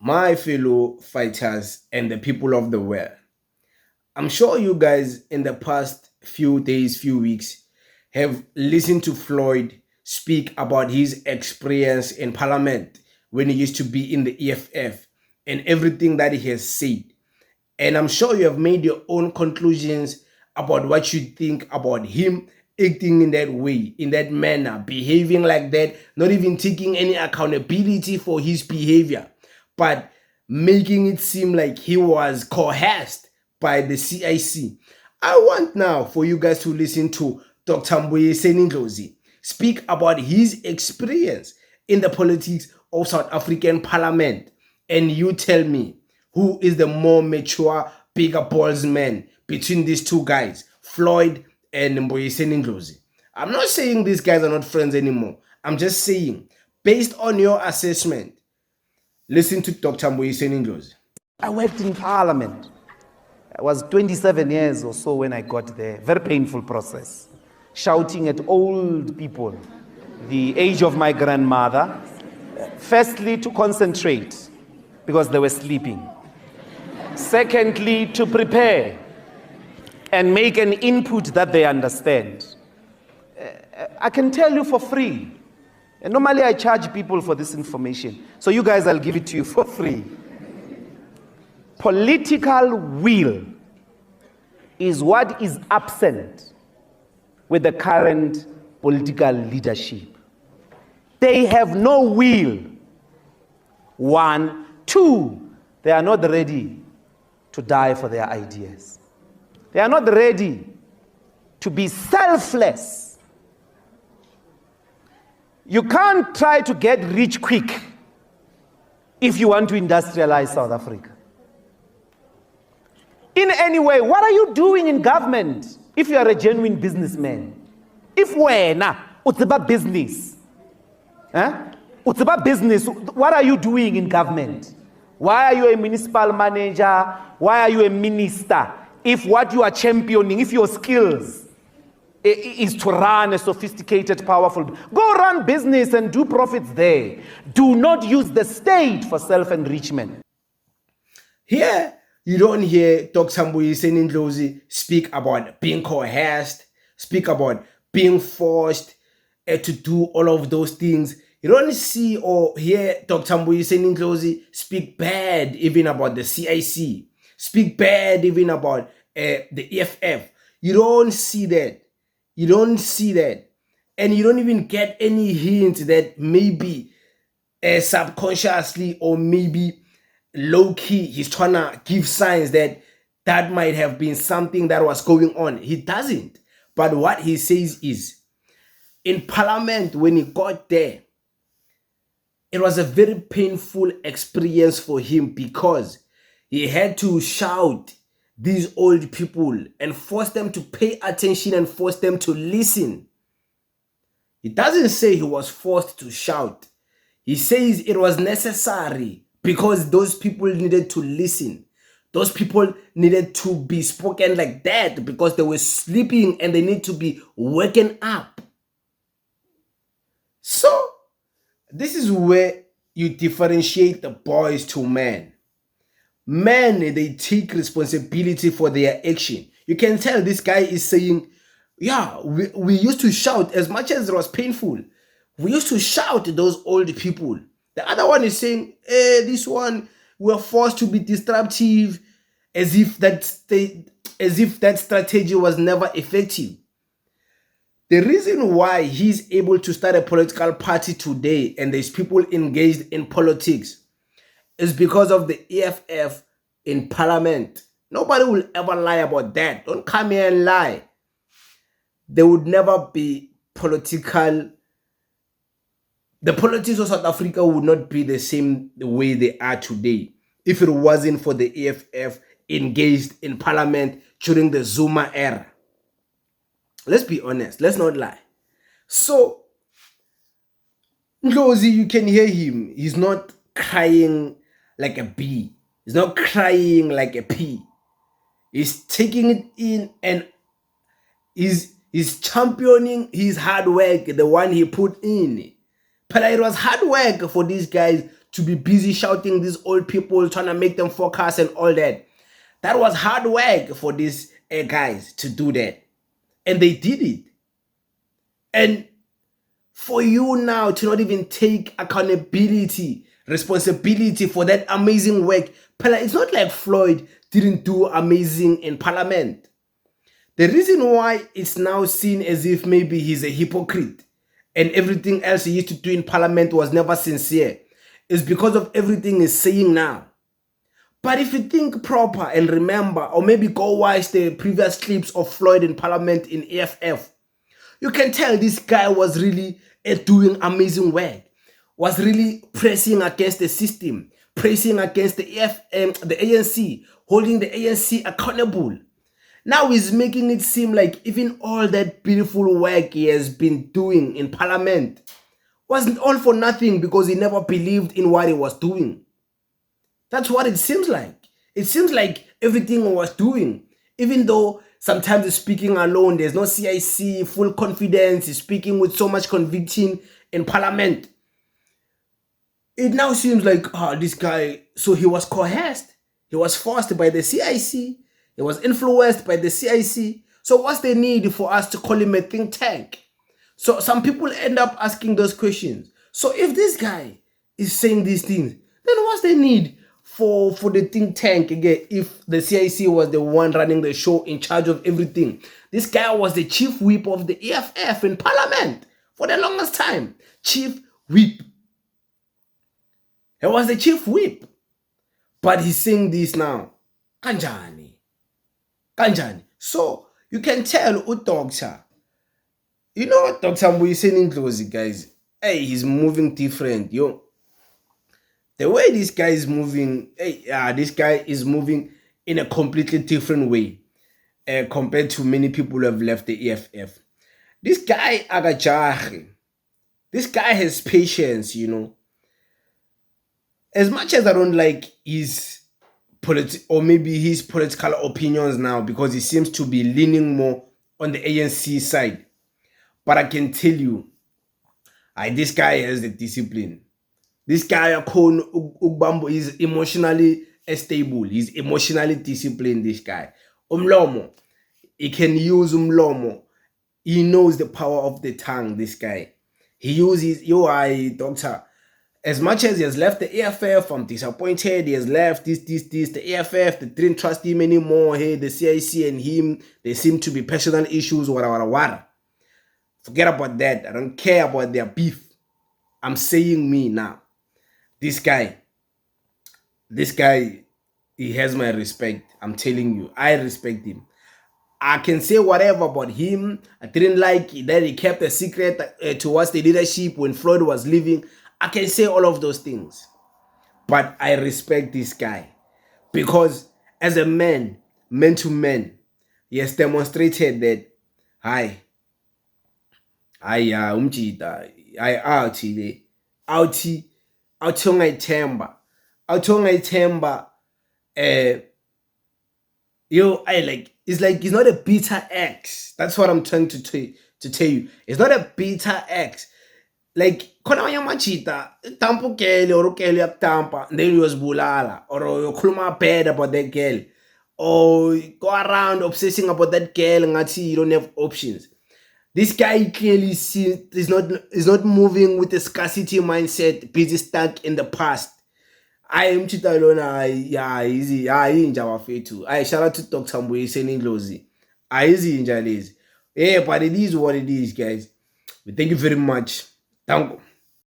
my fellow fighters and the people of the world. I'm sure you guys in the past few days, few weeks have listened to Floyd speak about his experience in parliament when he used to be in the EFF and everything that he has said. And I'm sure you have made your own conclusions about what you think about him acting in that way, in that manner, behaving like that, not even taking any accountability for his behavior, but making it seem like he was coerced by the CIC. I want now for you guys to listen to Dr. Mbuyiseni Ndlozi speak about his experience in the politics of South African Parliament. And you tell me, who is the more mature, bigger balls man between these two guys, Floyd and Mbuyiseni Ndlozi? I'm not saying these guys are not friends anymore. I'm just saying, based on your assessment, listen to Dr. Mbuyiseni Ndlozi. I worked in parliament. I was 27 years or so when I got there. Very painful process. Shouting at old people, the age of my grandmother. Firstly, to concentrate because they were sleeping. Secondly, to prepare and make an input that they understand. I can tell you for free. And normally I charge people for this information. So you guys, I'll give it to you for free. Political will is what is absent with the current political leadership. They have no will. One. Two, they are not ready to die for their ideas. They are not ready to be selfless. You can't try to get rich quick if you want to industrialize South Africa. In any way, what are you doing in government if you are a genuine businessman? If it's about business, it's about business, what are you doing in government? Why are you a municipal manager? Why are you a minister? If what you are championing, if your skills is to run a sophisticated, powerful, go run business and do profits there. Do not use the state for self-enrichment. Here, you don't hear Dr. Mbuyiseni Ndlozi speak about being coerced, speak about being forced to do all of those things. You don't see or hear Dr. Mbuyiseni Ndlozi speak bad even about the CIC, speak bad even about the EFF. You don't see that. You don't see that. And you don't even get any hint that maybe subconsciously or maybe low-key he's trying to give signs that that might have been something that was going on. He doesn't. But what he says is, in parliament, when he got there, it was a very painful experience for him because he had to shout these old people and force them to pay attention and force them to listen. He doesn't say he was forced to shout. He says it was necessary because those people needed to listen. Those people needed to be spoken like that because they were sleeping and they need to be waken up. So, this is where you differentiate the boys to men. Men, they take responsibility for their action. You can tell this guy is saying, yeah, we used to shout as much as it was painful. We used to shout at those old people. The other one is saying, this one, we're forced to be disruptive, as if that strategy was never effective. The reason why he's able to start a political party today and there's people engaged in politics is because of the EFF in parliament. Nobody will ever lie about that. Don't come here and lie. There would never be political... The politics of South Africa would not be the same the way they are today if it wasn't for the EFF engaged in parliament during the Zuma era. Let's be honest. Let's not lie. So, Ndlozi, you can hear him. He's not crying like a bee. He's not crying like a pea. He's taking it in and he's championing his hard work, the one he put in. But it was hard work for these guys to be busy shouting these old people, trying to make them focus and all that. That was hard work for these guys to do that. And they did it. And for you now to not even take accountability, responsibility for that amazing work, it's not like Floyd didn't do amazing in Parliament. The reason why it's now seen as if maybe he's a hypocrite and everything else he used to do in Parliament was never sincere is because of everything he's saying now. But if you think proper and remember, or maybe go watch the previous clips of Floyd in Parliament in EFF, you can tell this guy was really doing amazing work, was really pressing against the system, pressing against the ANC, holding the ANC accountable. Now he's making it seem like even all that beautiful work he has been doing in Parliament wasn't all for nothing because he never believed in what he was doing. That's what it seems like. It seems like everything he was doing, even though sometimes he's speaking alone, there's no CIC, full confidence, he's speaking with so much conviction in Parliament. It now seems like, this guy, so he was coerced, he was forced by the CIC, he was influenced by the CIC. So what's the need for us to call him a think tank? So some people end up asking those questions. So if this guy is saying these things, then what's the need for the think tank again if the CIC was the one running the show, in charge of everything? This guy was the chief whip of the EFF in Parliament for the longest time. Chief whip. He was the chief whip. But he's saying this now. Kanjani. Kanjani. So you can tell Doctor. You know Dr. Mbuyiseni Ndlozi, guys. Hey, he's moving different, yo. The way this guy is moving, this guy is moving in a completely different way compared to many people who have left the EFF. This guy, Agajahi, this guy has patience, you know. As much as I don't like his political opinions now, because he seems to be leaning more on the ANC side, but I can tell you, this guy has the discipline. This guy, Ugbambo, is emotionally stable. He's emotionally disciplined, this guy. Umlomo. He can use umlomo. He knows the power of the tongue, this guy. He uses, doctor. As much as he has left the EFF, I'm disappointed. He has left this. The EFF, they didn't trust him anymore. Hey, the CIC and him, they seem to be personal issues, whatever. Forget about that. I don't care about their beef. I'm saying me now. This guy, he has my respect. I'm telling you, I respect him. I can say whatever about him. I didn't like that he kept a secret towards the leadership when Floyd was leaving. I can say all of those things. But I respect this guy. Because as a man to man, he has demonstrated that, ungayithemba it's like he's not a bitter ex. That's what I'm trying to tell you. It's not a bitter ex. Like khona abanye amachita tampa ugele or ugele yakutampa and then uyozibulala or uyokhuluma bad about that girl or go around obsessing about that girl ngathi you don't have options. This guy clearly is not moving with a scarcity mindset, busy stuck in the past. I am Chitalona, easy, inja wafetu. Shout out to Dr. Mbuyiseni Ndlozi. Easy inja lazy. Yeah, but it is what it is, guys. Thank you very much. Thank you.